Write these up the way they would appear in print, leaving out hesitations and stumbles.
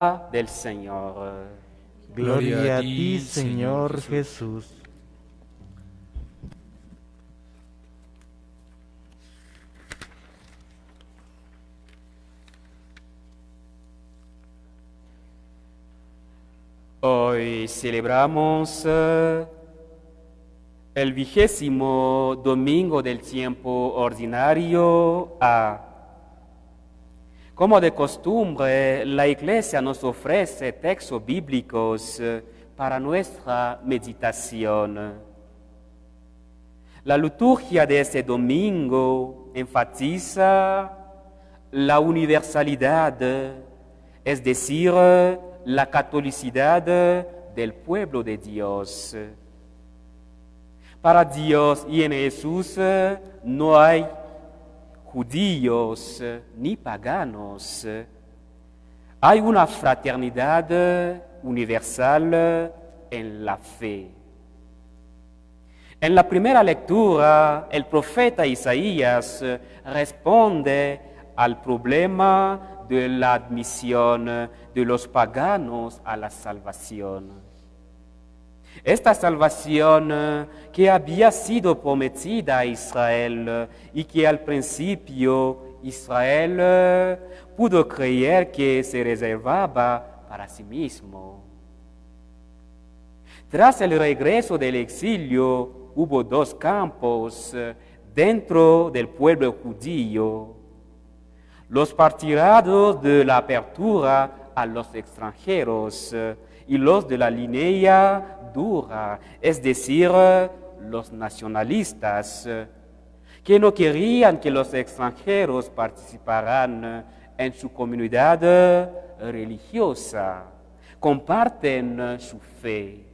del Señor. Gloria a ti, Señor Jesús. Hoy celebramos el 20º domingo del tiempo ordinario A. Como de costumbre, la Iglesia nos ofrece textos bíblicos para nuestra meditación. La liturgia de este domingo enfatiza la universalidad, es decir, la catolicidad del pueblo de Dios. Para Dios y en Jesús no hay judíos ni paganos. Hay una fraternidad universal en la fe. En la primera lectura, el profeta Isaías responde al problema de la admisión de los paganos a la salvación. Esta salvación que había sido prometida a Israel y que al principio Israel pudo creer que se reservaba para sí mismo. Tras el regreso del exilio hubo dos campos dentro del pueblo judío: los partidarios de la apertura a los extranjeros y los de la línea dura, es decir, los nacionalistas, que no querían que los extranjeros participaran en su comunidad religiosa, comparten su fe.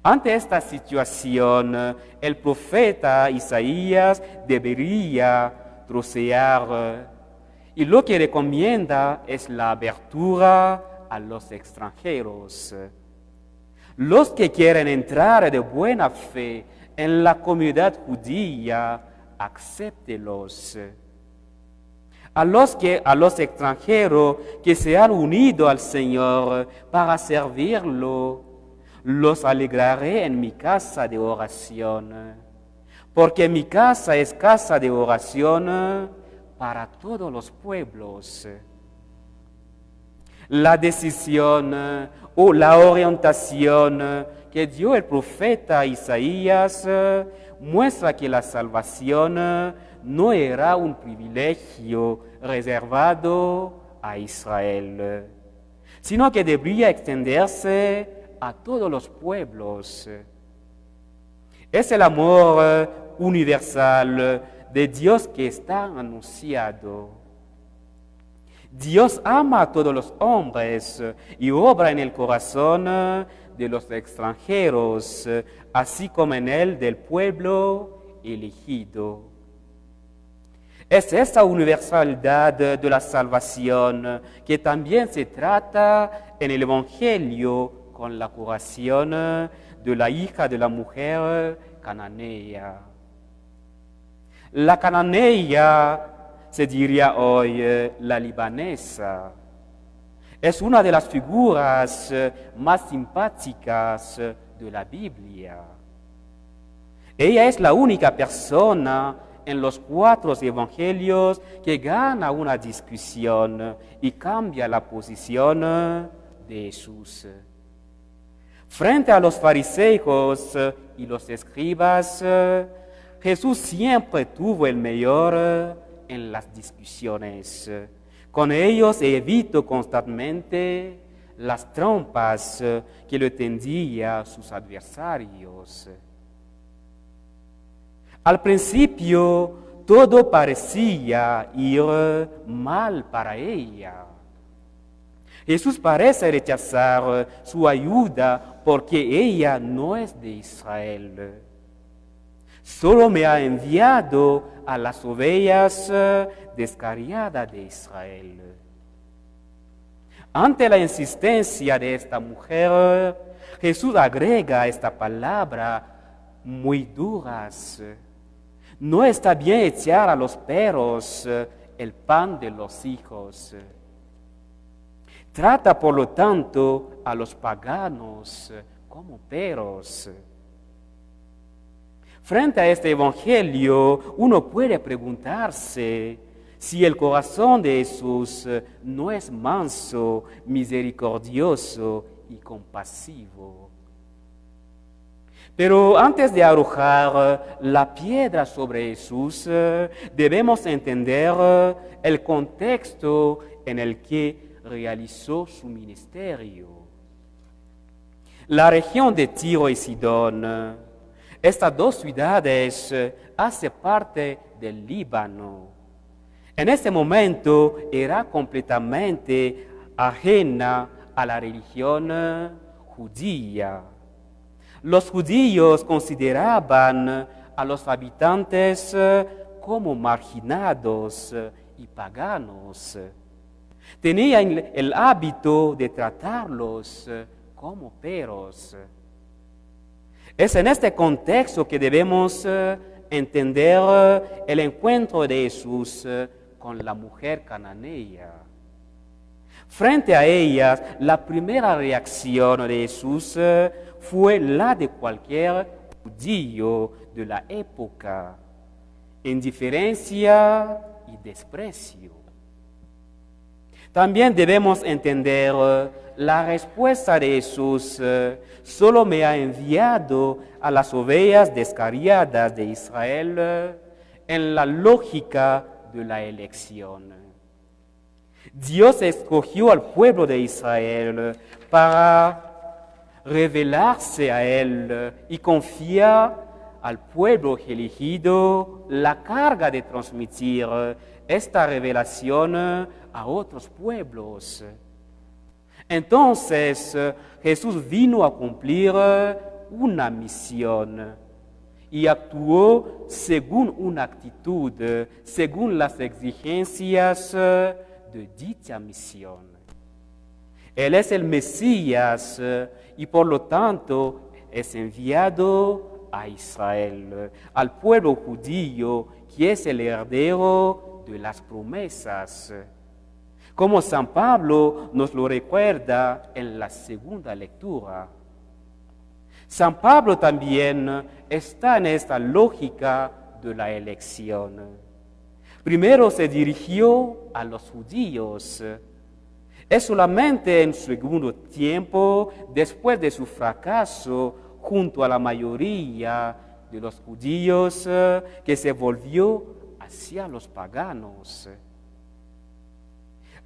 Ante esta situación, el profeta Isaías debería trocear, y lo que recomienda es la apertura a los extranjeros. Los que quieren entrar de buena fe en la comunidad judía, acéptelos. A los extranjeros que se han unido al Señor para servirlo, los alegraré en mi casa de oración, porque mi casa es casa de oración para todos los pueblos. La decisión o la orientación que dio el profeta Isaías muestra que la salvación no era un privilegio reservado a Israel, sino que debería extenderse a todos los pueblos. Es el amor universal de Dios que está anunciado. Dios ama a todos los hombres y obra en el corazón de los extranjeros, así como en el del pueblo elegido. Es esta universalidad de la salvación que también se trata en el Evangelio con la curación de la hija de la mujer cananea. La cananea, se diría hoy la libanesa, es una de las figuras más simpáticas de la Biblia. Ella es la única persona en los 4 evangelios que gana una discusión y cambia la posición de Jesús. Frente a los fariseos y los escribas, Jesús siempre tuvo el mayor en las discusiones. Con ellos evito constantemente las trampas que le tendían sus adversarios. Al principio todo parecía ir mal para ella. Jesús parece rechazar su ayuda porque ella no es de Israel. Solo me ha enviado a las ovejas descarriadas de Israel. Ante la insistencia de esta mujer, Jesús agrega esta palabra muy duras. No está bien echar a los perros el pan de los hijos. Trata, por lo tanto, a los paganos como perros. Frente a este evangelio, uno puede preguntarse si el corazón de Jesús no es manso, misericordioso y compasivo. Pero antes de arrojar la piedra sobre Jesús, debemos entender el contexto en el que realizó su ministerio. La región de Tiro y Sidón, estas dos ciudades hacen parte del Líbano. En ese momento era completamente ajena a la religión judía. Los judíos consideraban a los habitantes como marginados y paganos. Tenían el hábito de tratarlos como perros. Es en este contexto que debemos entender el encuentro de Jesús con la mujer cananea. Frente a ellas, la primera reacción de Jesús fue la de cualquier judío de la época: indiferencia y desprecio. También debemos entender la respuesta de Jesús: solo me ha enviado a las ovejas descarriadas de Israel, en la lógica de la elección. Dios escogió al pueblo de Israel para revelarse a él y confiar al pueblo elegido la carga de transmitir esta revelación a otros pueblos. Entonces Jesús vino a cumplir una misión y actuó según una actitud, según las exigencias de dicha misión. Él es el Mesías y por lo tanto es enviado a Israel, al pueblo judío que es el heredero de las promesas, como San Pablo nos lo recuerda en la segunda lectura. San Pablo también está en esta lógica de la elección. Primero se dirigió a los judíos. Es solamente en segundo tiempo, después de su fracaso junto a la mayoría de los judíos, que se volvió hacia los paganos.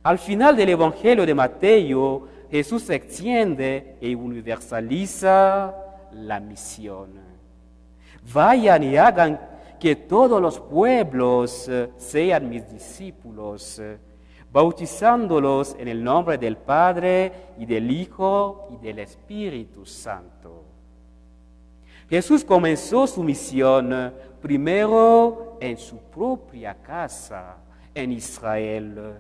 Al final del Evangelio de Mateo, Jesús extiende y universaliza la misión. Vayan y hagan que todos los pueblos sean mis discípulos, bautizándolos en el nombre del Padre y del Hijo y del Espíritu Santo. Jesús comenzó su misión primero en su propia casa, en Israel,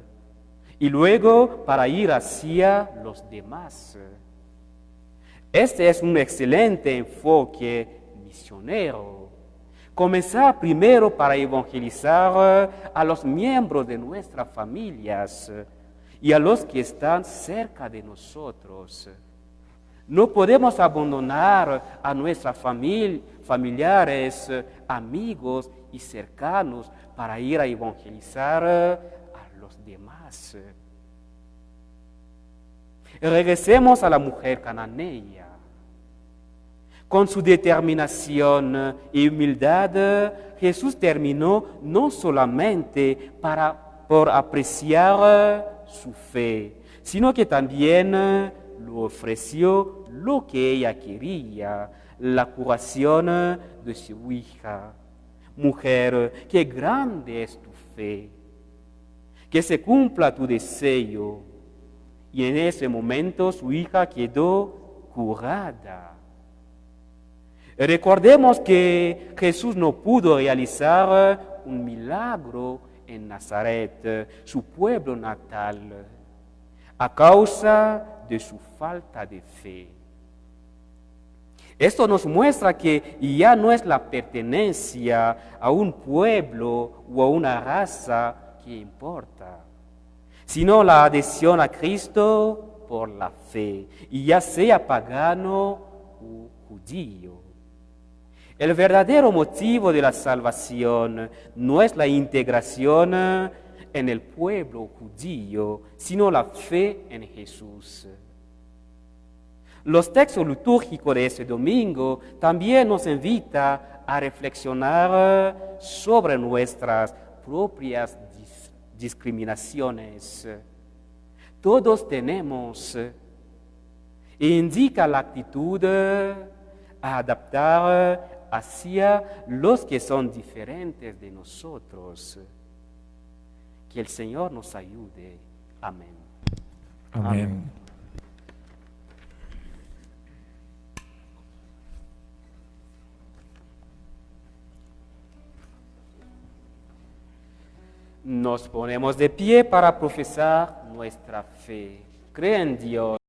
y luego para ir hacia los demás. Este es un excelente enfoque misionero. Comenzar primero para evangelizar a los miembros de nuestras familias y a los que están cerca de nosotros. No podemos abandonar a nuestras familiares, amigos y cercanos para ir a evangelizar a los demás. Regresemos a la mujer cananea. Con su determinación y humildad, Jesús terminó no solamente por apreciar su fe, sino que también le ofreció lo que ella quería, la curación de su hija. Mujer, qué grande es tu fe, que se cumpla tu deseo. Y en ese momento su hija quedó curada. Recordemos que Jesús no pudo realizar un milagro en Nazaret, su pueblo natal, a causa de su falta de fe. Esto nos muestra que ya no es la pertenencia a un pueblo o a una raza que importa, sino la adhesión a Cristo por la fe, y ya sea pagano o judío. El verdadero motivo de la salvación no es la integración en el pueblo judío, sino la fe en Jesús. Los textos litúrgicos de este domingo también nos invitan a reflexionar sobre nuestras propias discriminaciones. Todos tenemos, e indica la actitud a adaptar hacia los que son diferentes de nosotros. Que el Señor nos ayude. Amén. Amén. Nos ponemos de pie para profesar nuestra fe. Cree en Dios.